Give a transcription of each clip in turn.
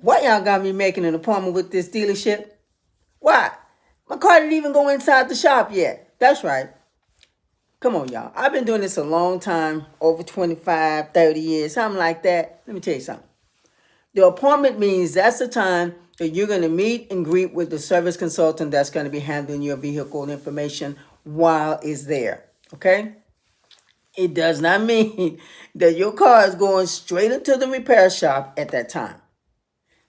Why y'all got me making an appointment with this dealership? Why? My car didn't even go inside the shop yet. That's right. Come on, y'all. I've been doing this a long time, over 25, 30 years, something like that. Let me tell you something. The appointment means that's the time that you're going to meet and greet with the service consultant that's going to be handling your vehicle information while it's there. Okay? It does not mean that your car is going straight into the repair shop at that time.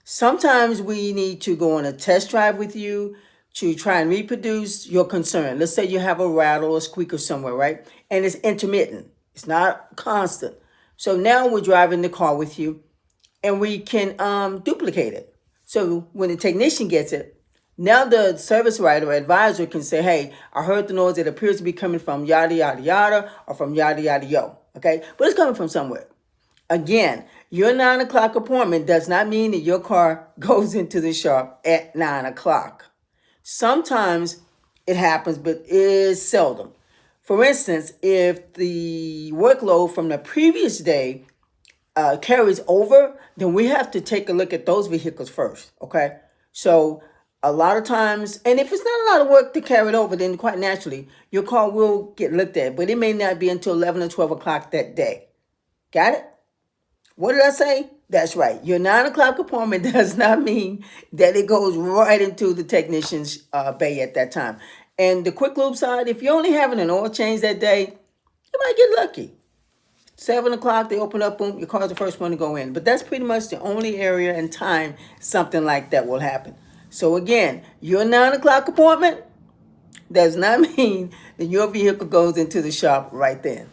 Sometimes we need to go on a test drive with you to try and reproduce your concern. Let's say you have a rattle or squeaker somewhere, right? And it's intermittent. It's not constant. So now we're driving the car with you and we can duplicate it. So when the technician gets it, now the service writer or advisor can say, hey, I heard the noise. It appears to be coming from yada, yada, yada, or from yada, yada, yo. Okay? But it's coming from somewhere. Again, your 9 o'clock appointment does not mean that your car goes into the shop at 9 o'clock. Sometimes it happens, but it's seldom. For instance, if the workload from the previous day carries over, then we have to take a look at those vehicles first, okay? So a lot of times, and if it's not a lot of work to carry it over, then quite naturally, your car will get looked at, but it may not be until 11 or 12 o'clock that day. Got it? What did I say? That's right. Your 9 o'clock appointment does not mean that it goes right into the technician's bay at that time. And the quick lube side, if you're only having an oil change that day, you might get lucky. 7 o'clock, they open up, boom, your car's the first one to go in. But that's pretty much the only area and time something like that will happen. So again, your 9 o'clock appointment does not mean that your vehicle goes into the shop right then.